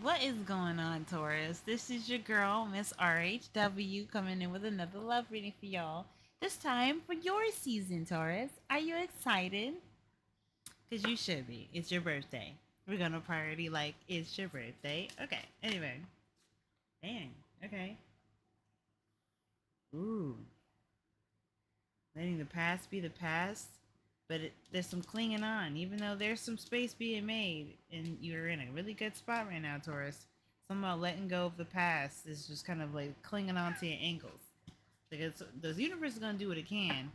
What is going on, Taurus? This is your girl, Miss RHW, coming in with another love reading for y'all. This time for your season, Taurus. Are you excited? Because you should be. It's your birthday. We're going to priority like it's your birthday. Okay, anyway. Dang, okay. Ooh. Letting the past be the past, but there's some clinging on, even though there's some space being made, and you're in a really good spot right now, Taurus. Something about letting go of the past is just kind of like clinging on to your ankles. Because the universe is gonna do what it can,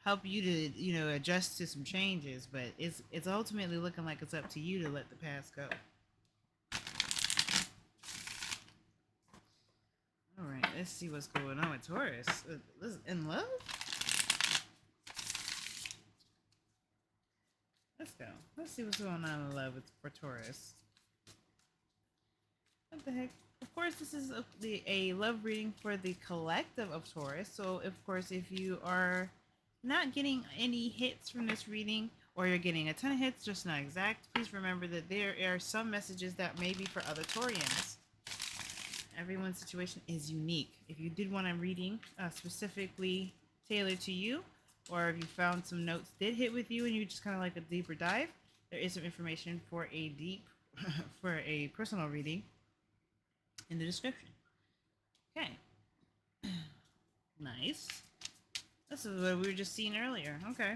help you to adjust to some changes, but it's ultimately looking like it's up to you to let the past go. All right, let's see what's going on with Taurus. In love? Let's go. Let's see what's going on in love for Taurus. What the heck? Of course, this is a love reading for the collective of Taurus. So, of course, if you are not getting any hits from this reading, or you're getting a ton of hits, just not exact, please remember that there are some messages that may be for other Taurians. Everyone's situation is unique. If you did want a reading specifically tailored to you, or if you found some notes did hit with you and you just kind of like a deeper dive, there is some information for a deep, for a personal reading in the description. Okay. Nice. This is what we were just seeing earlier. Okay.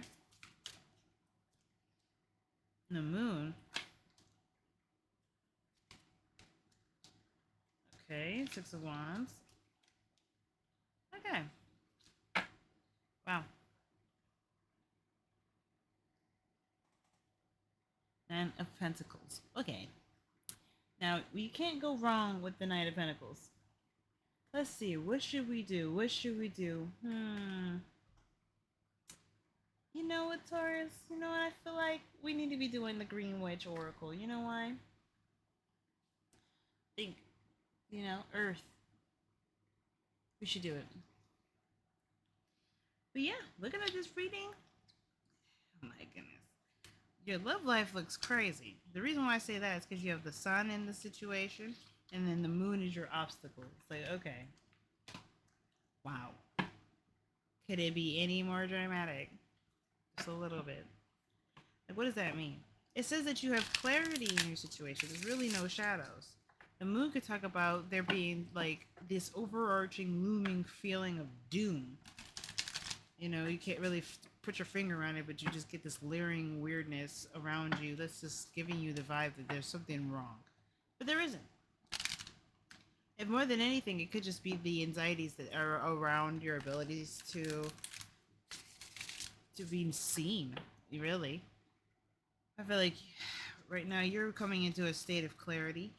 The moon. Okay. Six of Wands. Okay. Wow. Nine of Pentacles. Okay. Now, you can't go wrong with the Knight of Pentacles. Let's see. What should we do? What should we do? You know what, Taurus? You know what? I feel like we need to be doing the Green Witch Oracle. You know why? Think, Earth. We should do it. But yeah, looking at this reading, oh my goodness. Your love life looks crazy. The reason why I say that is because you have the sun in the situation, and then the moon is your obstacle. It's like, okay, wow. Could it be any more dramatic? Just a little bit. Like, what does that mean? It says that you have clarity in your situation. There's really no shadows. The moon could talk about there being like this overarching, looming feeling of doom. You can't really put your finger on it, but you just get this leering weirdness around you that's just giving you the vibe that there's something wrong. But there isn't. If more than anything, it could just be the anxieties that are around your abilities to be seen. Really, I feel like right now you're coming into a state of clarity,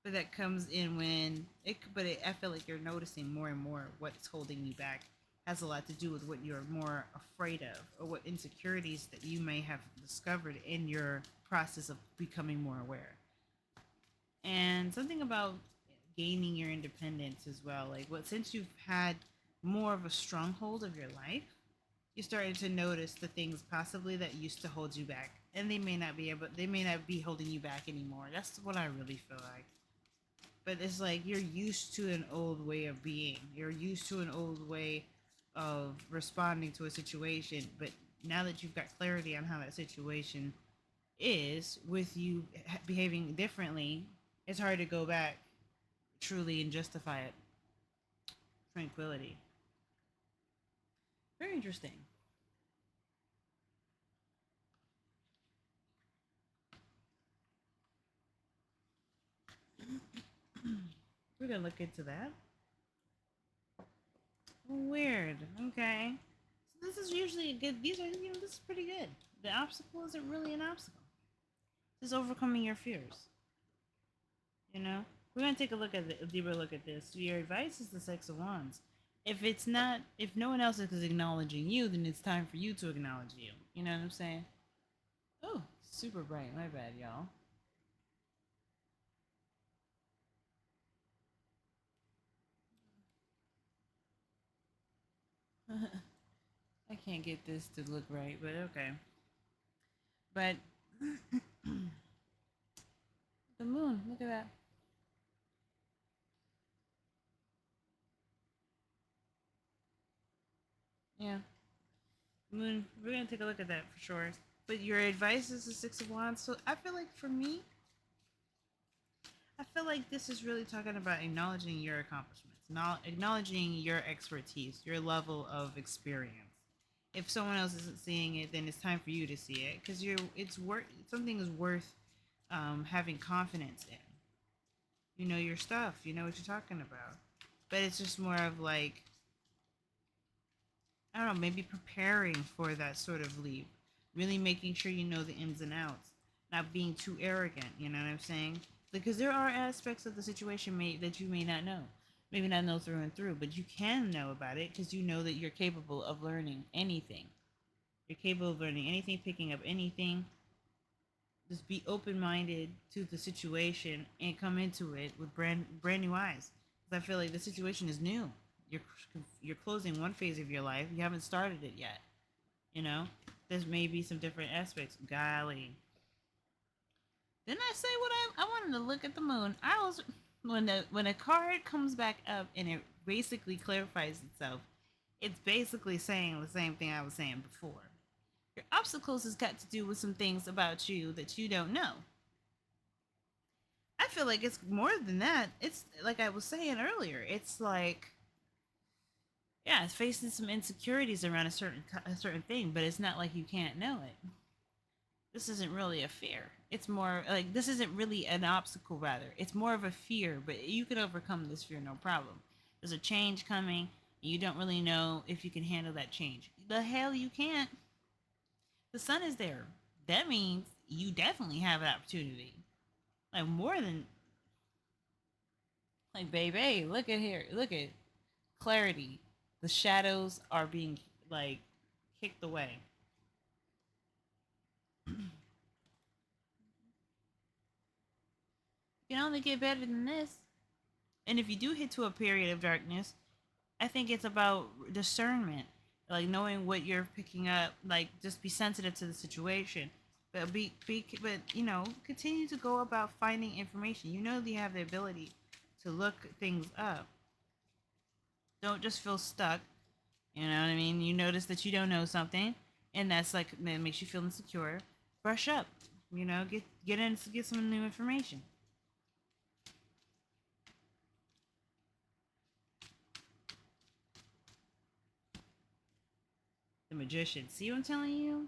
but that comes in when it. But I feel like you're noticing more and more what's holding you back has a lot to do with what you're more afraid of, or what insecurities that you may have discovered in your process of becoming more aware. And something about gaining your independence as well. Like, what since you've had more of a stronghold of your life, you started to notice the things possibly that used to hold you back, and they may not be holding you back anymore. That's what I really feel like. But it's like you're used to an old way of being. You're used to an old way of responding to a situation, but now that you've got clarity on how that situation is with you behaving differently, it's hard to go back truly and justify it. Tranquility. Very interesting. We're gonna look into that. Weird. Okay. So this is usually a good. These are this is pretty good. The obstacle isn't really an obstacle. It's overcoming your fears. You know. We're gonna take a deeper look at this. Your advice is the Six of Wands. If no one else is acknowledging you, then it's time for you to acknowledge you. You know what I'm saying? Oh, super bright. My bad, y'all. I can't get this to look right, but okay. But the moon. Look at that. Yeah, moon. We're gonna take a look at that for sure. But your advice is the Six of Wands. So I feel like for me, I feel like this is really talking about acknowledging your accomplishments, not acknowledging your expertise, your level of experience. If someone else isn't seeing it, then it's time for you to see it because it's worth something is worth having confidence in. You know your stuff. You know what you're talking about. But it's just more of like I don't know, maybe preparing for that sort of leap, really making sure you know the ins and outs, not being too arrogant. You know what I'm saying? Because there are aspects of the situation that you may not know, maybe not know through and through, but you can know about it because you know that you're capable of learning anything. You're capable of learning anything, picking up anything. Just be open minded to the situation and come into it with brand new eyes. Because I feel like the situation is new. You're you're closing one phase of your life. You haven't started it yet. You know, there's maybe some different aspects. Golly, didn't I say what I wanted to look at the moon? I was when a card comes back up and it basically clarifies itself. It's basically saying the same thing I was saying before. Your obstacles has got to do with some things about you that you don't know. I feel like it's more than that. It's like I was saying earlier. It's like yeah, it's facing some insecurities around a certain thing, but it's not like you can't know it. This isn't really a fear. It's more like this isn't really an obstacle. Rather, it's more of a fear. But you can overcome this fear, no problem. There's a change coming. You don't really know if you can handle that change. The hell you can't. The sun is there. That means you definitely have an opportunity. Like more than like baby, look at here. Look at clarity. The shadows are being like kicked away. You can only get better than this. And if you do hit to a period of darkness, I think it's about discernment, like knowing what you're picking up. Like just be sensitive to the situation, but but continue to go about finding information. You know you have the ability to look things up. Don't just feel stuck. You know what I mean? You notice that you don't know something, and that makes you feel insecure. Brush up. Get in to get some new information. The magician. See what I'm telling you?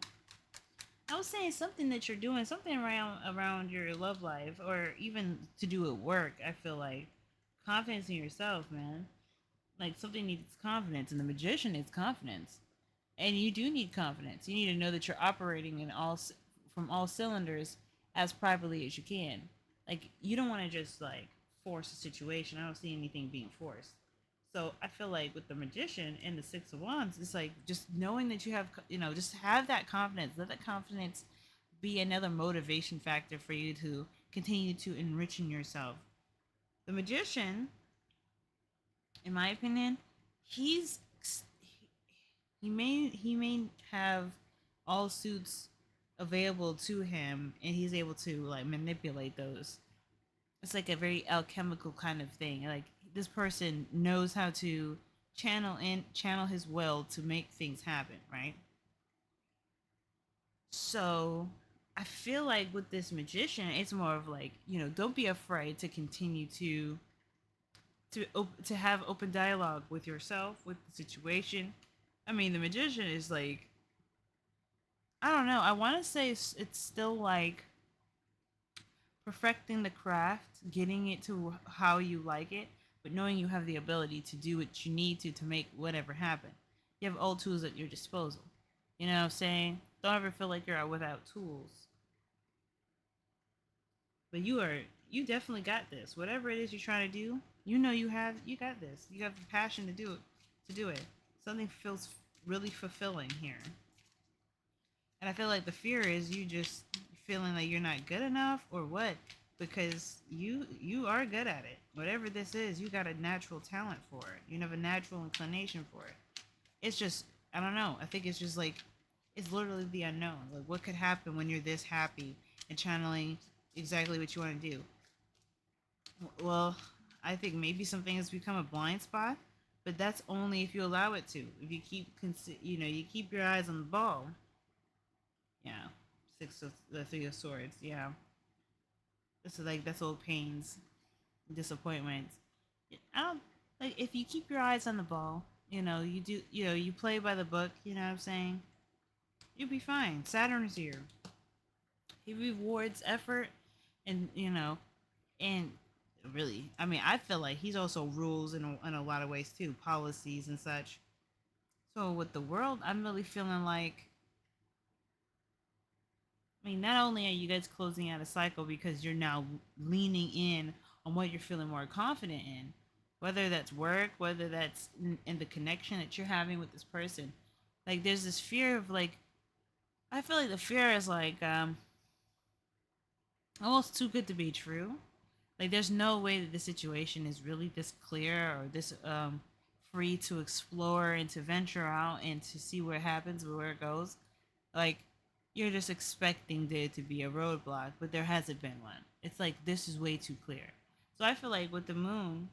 I was saying something that you're doing, something around your love life, or even to do at work. I feel like confidence in yourself, man. Like something needs confidence, and the magician needs confidence, and you do need confidence. You need to know that you're operating from all cylinders as privately as you can. Like you don't want to just like force a situation. I don't see anything being forced. So I feel like with the magician and the Six of Wands, it's like just knowing that you have, just have that confidence. Let that confidence be another motivation factor for you to continue to enriching yourself. The magician, in my opinion, he's he may have all suits available to him, and he's able to like manipulate those. It's like a very alchemical kind of thing. Like this person knows how to channel his will to make things happen, right? So I feel like with this magician, it's more of like, don't be afraid to continue to have open dialogue with yourself, with the situation. I mean, the magician is like, I don't know. I want to say it's still like perfecting the craft, getting it to how you like it, but knowing you have the ability to do what you need to make whatever happen. You have all tools at your disposal. You know what I'm saying? Don't ever feel like you're without tools. But you definitely got this. Whatever it is you're trying to do, you got this. You have the passion to do it. Something feels really fulfilling here. And I feel like the fear is you just feeling like you're not good enough or what, because you are good at it. Whatever this is, you got a natural talent for it. You have a natural inclination for it. It's just I don't know. I think it's just like it's literally the unknown. Like what could happen when you're this happy and channeling exactly what you want to do. Well, I think maybe something has become a blind spot, but that's only if you allow it to. If you you keep your eyes on the ball. Yeah, the three of swords. Yeah, it's like that's old pains, disappointments. I don't like if you keep your eyes on the ball. You do. You play by the book. You know what I'm saying? You'll be fine. Saturn is here. He rewards effort, and and really, I mean, I feel like he's also rules in a lot of ways too, policies and such. So with the world, I'm really feeling like, I mean, not only are you guys closing out a cycle because you're now leaning in on what you're feeling more confident in, whether that's work, whether that's in the connection that you're having with this person. Like, there's this fear of like, I feel like the fear is like almost too good to be true. Like, there's no way that the situation is really this clear or this free to explore and to venture out and to see what happens, where it goes. Like, you're just expecting there to be a roadblock, but there hasn't been one. It's like this is way too clear. So I feel like with the moon,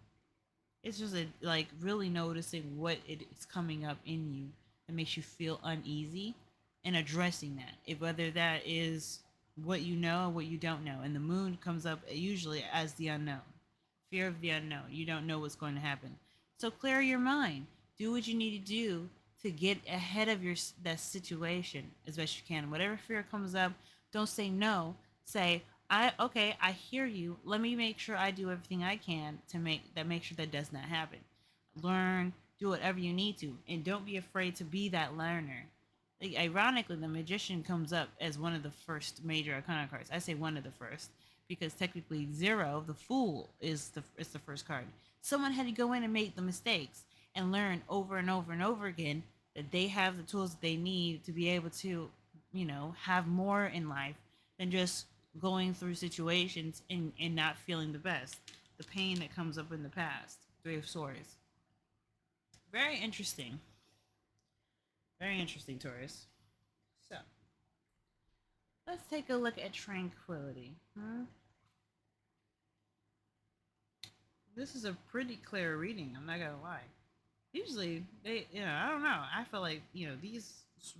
it's just like really noticing what it is coming up in you that makes you feel uneasy and addressing that. Whether that is what you know or what you don't know. And the moon comes up usually as the unknown. Fear of the unknown. You don't know what's going to happen. So clear your mind. Do what you need to do to get ahead of that situation as best you can. Whatever fear comes up, don't say no. Say, I hear you. Let me make sure I do everything I can to make sure that does not happen. Learn, do whatever you need to, and don't be afraid to be that learner. Like, ironically, the magician comes up as one of the first major arcana cards. I say one of the first because technically zero, the fool, is the first card. Someone had to go in and make the mistakes and learn over and over and over again that they have the tools that they need to be able to, have more in life than just going through situations and not feeling the best. The pain that comes up in the past. Three of Swords. Very interesting. Very interesting, Taurus. So, let's take a look at tranquility. This is a pretty clear reading, I'm not gonna lie. Usually, I don't know. I feel like, these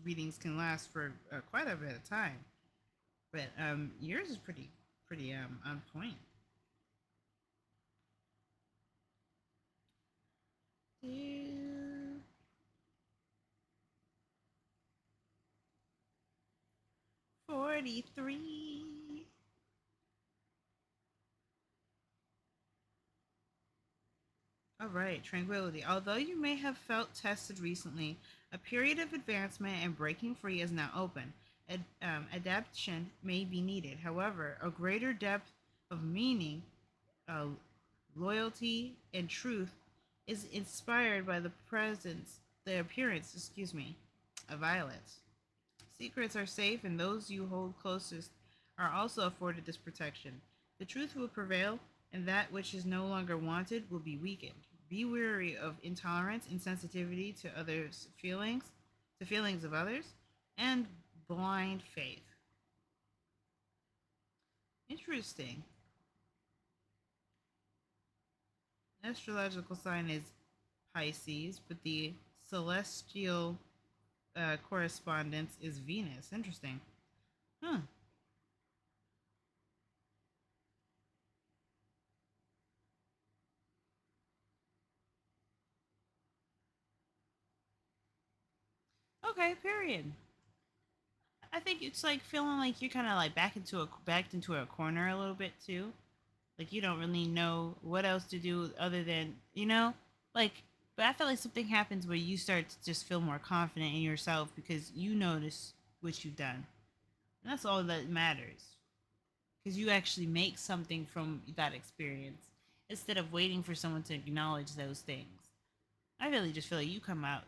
readings can last for quite a bit of time. But yours is pretty on point. 43. All right, tranquility. Although you may have felt tested recently, a period of advancement and breaking free is now open. Adaptation may be needed. However, a greater depth of meaning, uh, loyalty, and truth is inspired by the appearance, of violets. Secrets are safe, and those you hold closest are also afforded this protection. The truth will prevail, and that which is no longer wanted will be weakened. Be wary of intolerance, insensitivity to feelings of others, and blind faith. Interesting. Astrological sign is Pisces, but the celestial correspondence is Venus. Interesting. Huh. Okay. Period. I think it's like feeling like you're kind of like backed into a corner a little bit too. Like you don't really know what else to do other than like. But I feel like something happens where you start to just feel more confident in yourself because you notice what you've done, and that's all that matters. Because you actually make something from that experience instead of waiting for someone to acknowledge those things. I really just feel like you come out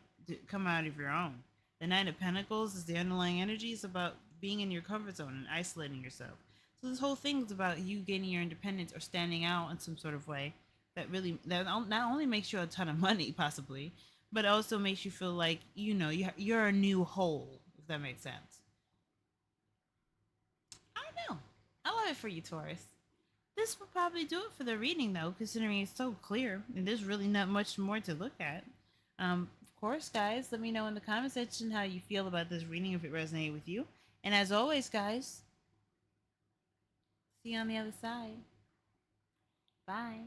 of your own. The Nine of Pentacles is the underlying energy. It's about being in your comfort zone and isolating yourself. So this whole thing is about you gaining your independence or standing out in some sort of way that not only makes you a ton of money possibly, but also makes you feel like you're a new whole. If that makes sense. I don't know. I love it for you, Taurus. this will probably do it for the reading, though, considering it's so clear and there's really not much more to look at. Of course, guys, let me know in the comment section how you feel about this reading, if it resonated with you. And as always, guys, see you on the other side. Bye.